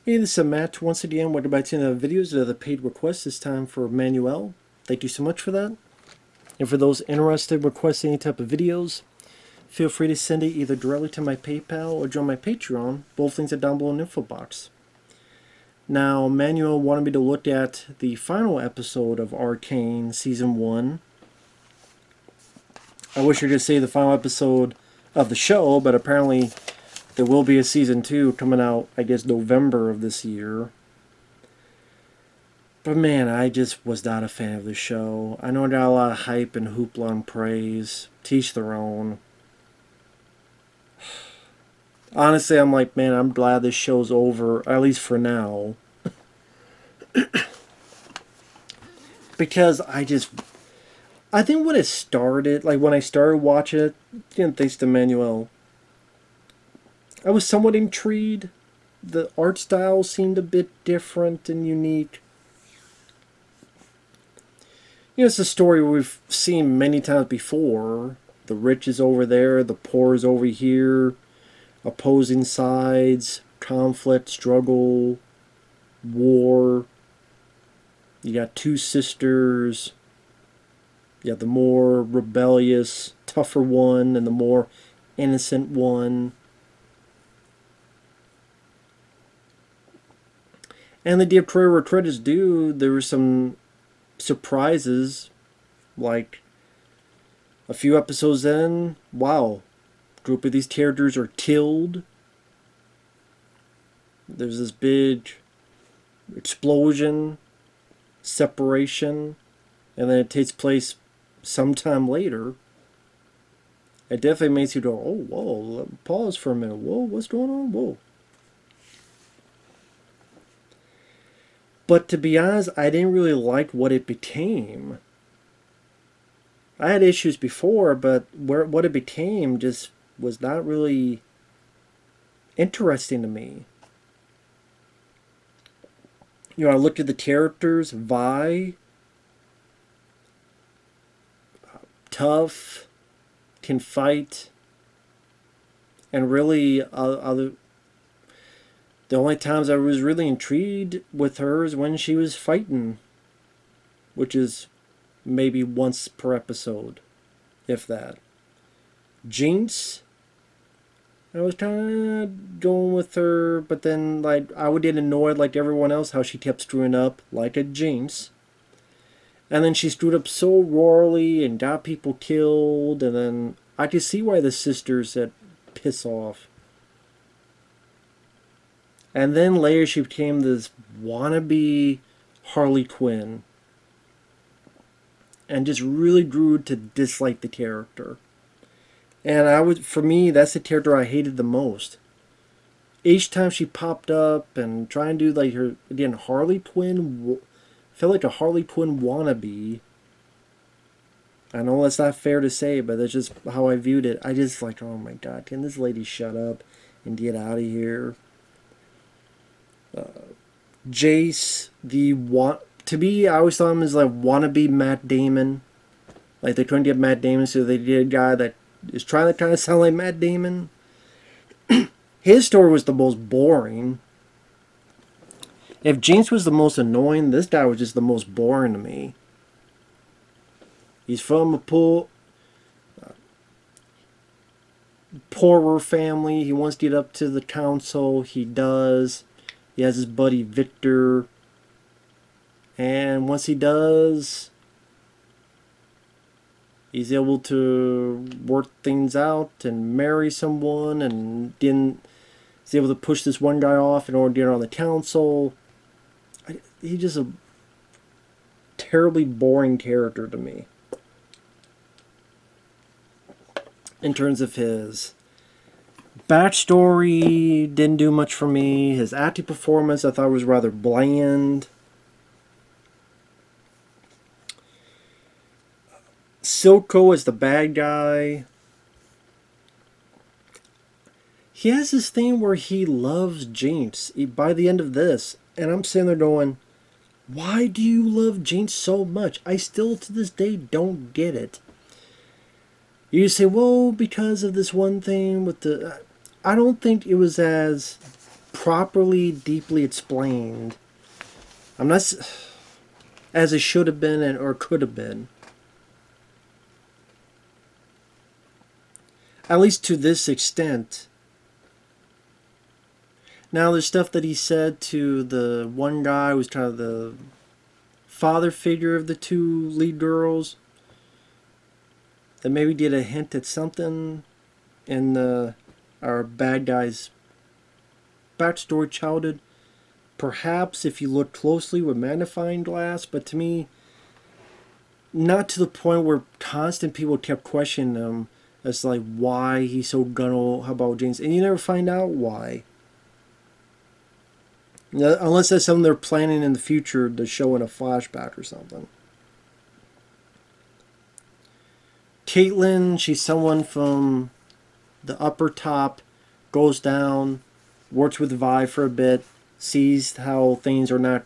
Hey, this is Matt once again. Welcome back to another videos, another paid request. This time for Manuel. Thank you so much for that. And for those interested in requesting any type of videos, feel free to send it either directly to my PayPal or join my Patreon. Both links are down below in the info box. Now, Manuel wanted me to look at the final episode of Arcane Season 1. I wish I could say the final episode of the show, but apparently there will be a Season 2 coming out, I guess, November of this year. But man, I just was not a fan of the show. I know it got a lot of hype and hoopla and praise. Teach their own. Honestly, I'm like, man, I'm glad this show's over, at least for now. Because I think when it started, like when I started watching it, again, thanks to Manuel, I was somewhat intrigued. The art style seemed a bit different and unique. You know, it's a story we've seen many times before. The rich is over there, the poor is over here, opposing sides, conflict, struggle, war. You got two sisters. You got the more rebellious, tougher one and the more innocent one. And the Dear Prayer where credits due, there were some surprises, like a few episodes in, wow, a group of these characters are killed. There's this big explosion, separation, and then it takes place sometime later. It definitely makes you go, oh, whoa, pause for a minute. Whoa, what's going on? Whoa. But to be honest, I didn't really like what it became. I had issues before, but what it became just was not really interesting to me. You know, I looked at the characters. Vi, tough, can fight, and really, the only times I was really intrigued with her is when she was fighting, which is maybe once per episode, if that. Jinx, I was kind of going with her, but then like I would get annoyed like everyone else how she kept screwing up like a Jinx. And then she screwed up so royally and got people killed, and then I could see why the sisters said piss off. And then later she became this wannabe Harley Quinn. And just really grew to dislike the character. And for me, that's the character I hated the most. Each time she popped up and trying to do like her, again, Harley Quinn, felt like a Harley Quinn wannabe. I know that's not fair to say, but that's just how I viewed it. I just like, oh my god, can this lady shut up and get out of here? Jace, to me, I always thought him as like wannabe Matt Damon. Like they couldn't get Matt Damon, so they did a guy that is trying to kind of sound like Matt Damon. His story was the most boring. If Jinx was the most annoying, this guy was just the most boring to me. He's from a poorer family. He wants to get up to the council. He does. He has his buddy Victor. And once he does, he's able to work things out and marry someone, and he's able to push this one guy off in order to get on the council. He's just a terribly boring character to me. In terms of his backstory, didn't do much for me. His acting performance I thought was rather bland. Silco is the bad guy. He has this thing where he loves Jinx by the end of this. And I'm sitting there going, why do you love Jinx so much? I still to this day don't get it. You say, well, because of this one thing with the... I don't think it was as properly, deeply explained. I'm not as it should have been or could have been. At least to this extent. Now, there's stuff that he said to the one guy who was kind of the father figure of the two lead girls that maybe did a hint at something in our bad guy's backstory childhood. Perhaps if you look closely with magnifying glass, but to me, not to the point where constant people kept questioning him as like why he's so gung-ho about James, and you never find out why. Unless that's something they're planning in the future to show in a flashback or something. Caitlin, she's someone from the upper top, goes down, works with Vi for a bit, sees how things are not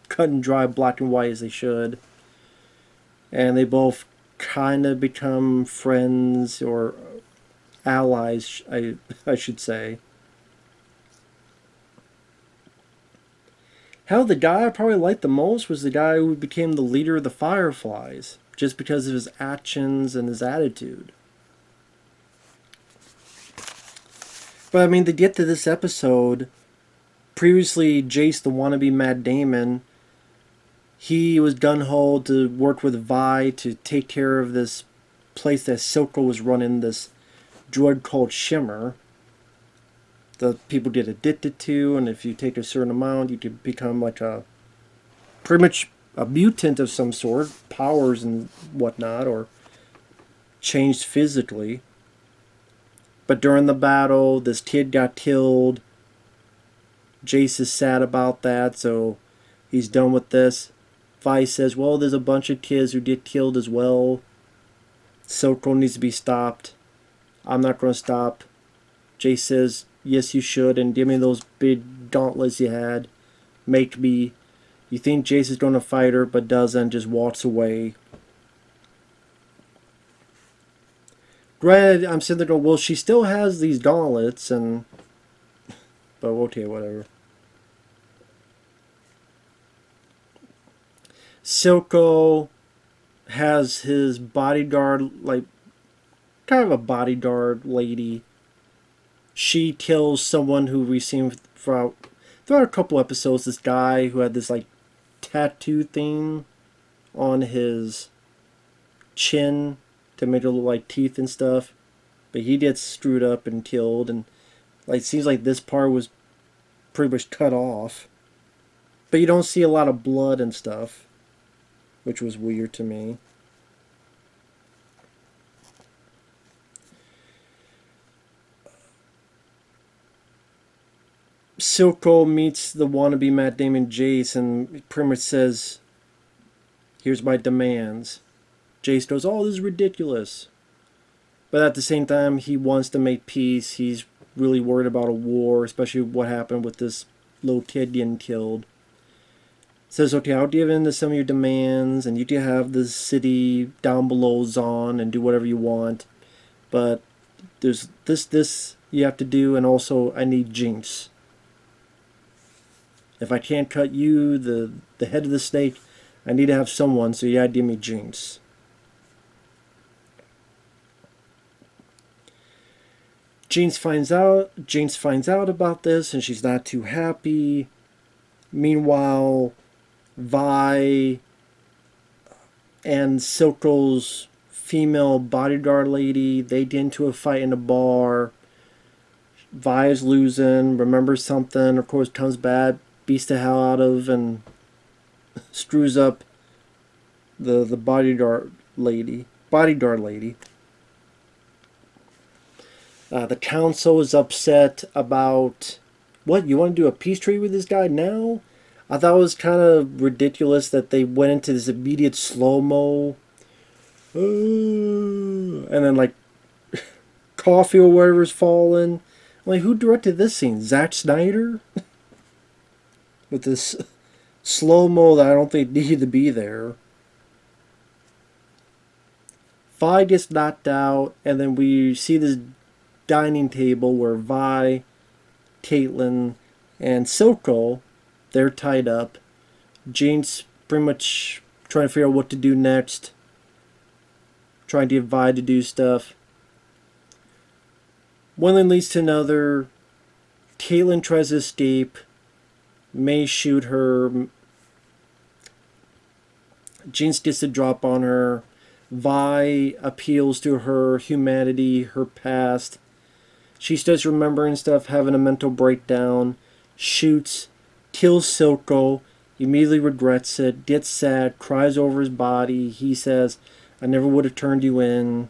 cut and dry, black and white as they should. And they both kind of become friends or allies, I should say. Hell, the guy I probably liked the most was the guy who became the leader of the Fireflies, just because of his actions and his attitude. But I mean, to get to this episode, previously Jace, the wannabe Matt Damon, he was gung-ho to work with Vi to take care of this place that Silco was running, this drug called Shimmer. The people get addicted to, and if you take a certain amount, you could become like pretty much a mutant of some sort, powers and whatnot, or changed physically. But during the battle, this kid got killed. Jace is sad about that, so he's done with this. Vi says, well, there's a bunch of kids who get killed as well. Silco needs to be stopped. I'm not going to stop. Jace says, yes, you should, and give me those big gauntlets you had. Make me. You think Jace is going to fight her, but doesn't, just walks away. Granted, I'm sitting there going, well, she still has these gauntlets, and... But okay, whatever. Silco has his bodyguard, like, kind of a bodyguard lady. She kills someone who we've seen throughout a couple episodes. This guy who had this, like, tattoo thing on his chin to make it look like teeth and stuff. But he gets screwed up and killed, and like it seems like this part was pretty much cut off. But you don't see a lot of blood and stuff, which was weird to me. Silco meets the wannabe Matt Damon Jace and pretty much says, here's my demands. Jace goes, oh, this is ridiculous. But at the same time, he wants to make peace. He's really worried about a war, especially what happened with this little kid getting killed. Says, okay, I'll give in to some of your demands, and you can have the city down below Zon and do whatever you want. But there's this you have to do, and also I need Jinx. If I can't cut you, the head of the snake, I need to have someone, so yeah, give me Jinx. Jinx finds out about this, and she's not too happy. Meanwhile, Vi and Silco's female bodyguard lady, they get into a fight in a bar. Vi is losing, remembers something, of course comes back, beats the hell out of, and screws up the bodyguard lady. The council is upset about, what, you want to do a peace treaty with this guy now? I thought it was kind of ridiculous that they went into this immediate slow-mo. And then, like, coffee or whatever's falling. I'm like, who directed this scene? Zack Snyder? With this slow-mo that I don't think needed to be there. Vi gets knocked out, and then we see this dining table where Vi, Caitlin, and Silco, they're tied up. Jane's pretty much trying to figure out what to do next. Trying to get Vi to do stuff. One thing leads to another. Caitlin tries to escape. May shoot her. Jinx gets a drop on her. Vi appeals to her humanity, her past. She starts remembering stuff, having a mental breakdown. Shoots. Kills Silco. Immediately regrets it. Gets sad. Cries over his body. He says, I never would have turned you in.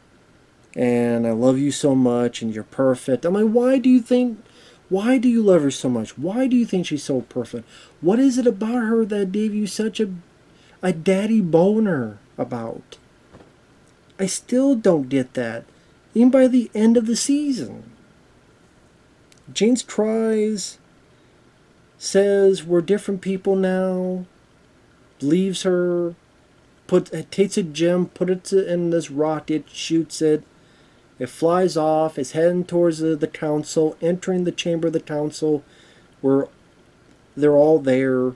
And I love you so much. And you're perfect. I'm like, why do you love her so much? Why do you think she's so perfect? What is it about her that gave you such a daddy boner about? I still don't get that. Even by the end of the season. James cries, says we're different people now, leaves her, takes a gem, put it in this rocket, shoots it. It flies off, it's heading towards the council, entering the chamber of the council, where they're all there.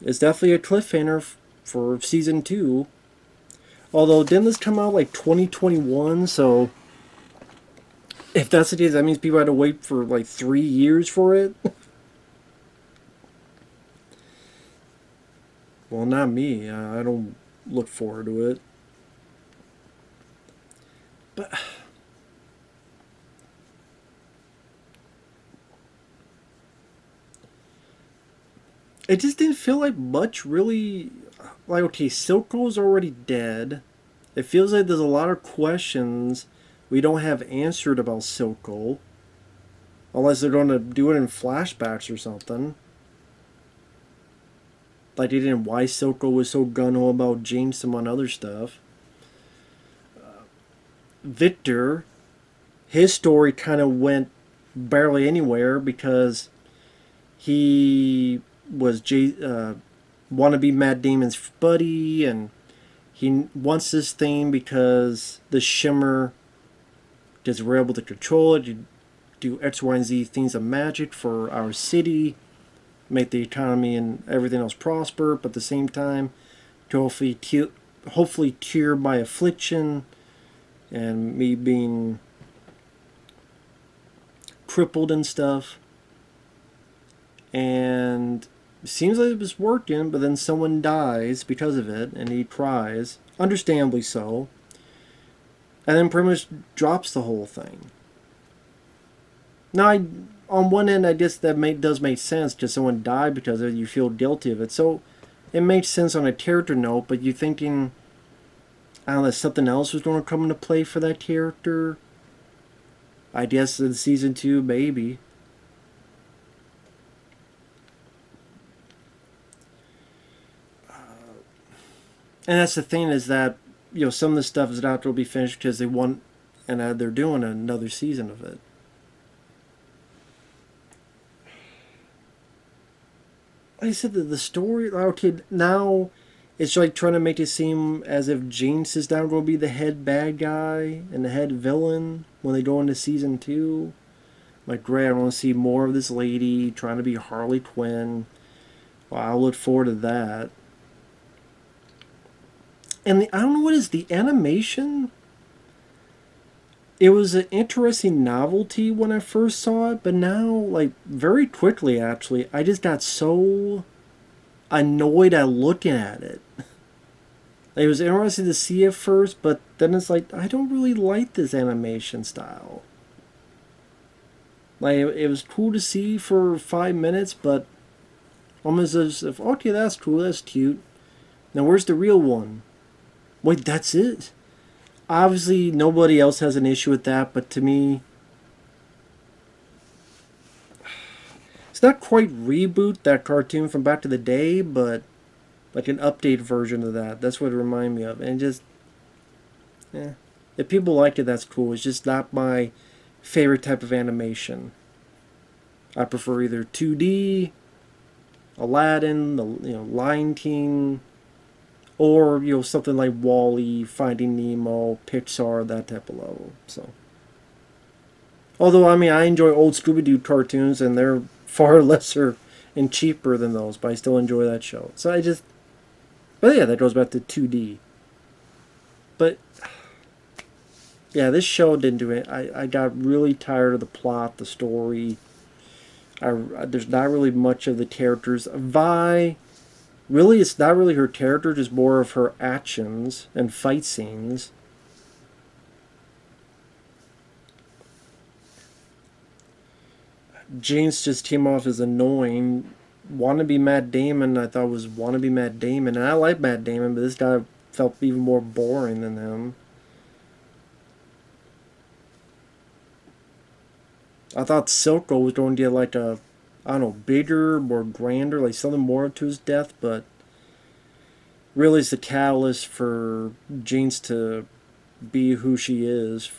It's definitely a cliffhanger for season 2. Although, didn't this come out like 2021? So, if that's the case, that means people had to wait for like 3 years for it? Well, not me. I don't look forward to it. But it just didn't feel like much really. Like, okay, Silco's already dead. It feels like there's a lot of questions we don't have answered about Silco. Unless they're going to do it in flashbacks or something. Like they didn't why Silco was so gung-ho about James and on other stuff. Victor, his story kind of went barely anywhere because he was wannabe Matt Damon's buddy, and he wants this thing because the Shimmer, because we're able to control it, you do X, Y, and Z things of magic for our city, make the economy and everything else prosper, but at the same time, to hopefully cure my affliction and me being crippled and stuff. And it seems like it was working, but then someone dies because of it, and he cries, understandably so, and then pretty much drops the whole thing. Now, on one end, I guess that does make sense, because someone died because of it, you feel guilty of it, so it makes sense on a character note, but you're thinking, I don't know, something else was going to come into play for that character? I guess in season 2, maybe. And that's the thing, is that, you know, some of the stuff is not going to be finished because they want, and they're doing another season of it. Like I said, the story, okay, now it's like trying to make it seem as if Jinx is now going to be the head bad guy and the head villain when they go into season 2. Like, great, I want to see more of this lady trying to be Harley Quinn. Well, I'll look forward to that. And I don't know what is the animation. It was an interesting novelty when I first saw it, but now, like, very quickly, actually, I just got so annoyed at looking at it. It was interesting to see it first, but then it's like, I don't really like this animation style. Like, it was cool to see for 5 minutes, but almost as if, okay, that's cool, that's cute. Now, where's the real one? Wait, that's it? Obviously, nobody else has an issue with that, but to me, it's not quite reboot that cartoon from back to the day, but like an updated version of that. That's what it reminded me of. And just, if people liked it, that's cool. It's just not my favorite type of animation. I prefer either 2D, Aladdin, Lion King, or, something like Wall-E, Finding Nemo, Pixar, that type of level. So, Although, I mean, I enjoy old Scooby-Doo cartoons, and they're far lesser and cheaper than those, but I still enjoy that show. So I just... But yeah, that goes back to 2D. But, yeah, this show didn't do it. I got really tired of the plot, the story. There's not really much of the characters. Vi, really, it's not really her character, just more of her actions and fight scenes. Jinx just came off as annoying. Wannabe Matt Damon, I thought was wannabe Matt Damon, and I like Matt Damon, but this guy felt even more boring than him. I thought Silco was going to get like a, I don't know, bigger, more grander, like something more to his death, but really it's the catalyst for Jinx to be who she is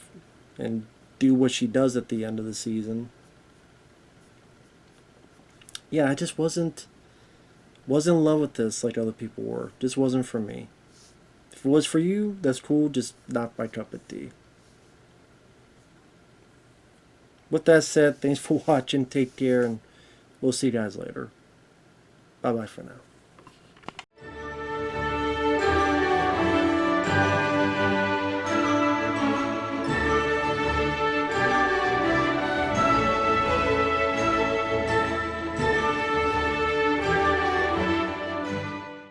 and do what she does at the end of the season. Yeah, I just wasn't in love with this like other people were. Just wasn't for me. If it was for you, that's cool. Just not my cup of tea. With that said, thanks for watching. Take care, and we'll see you guys later. Bye bye for now.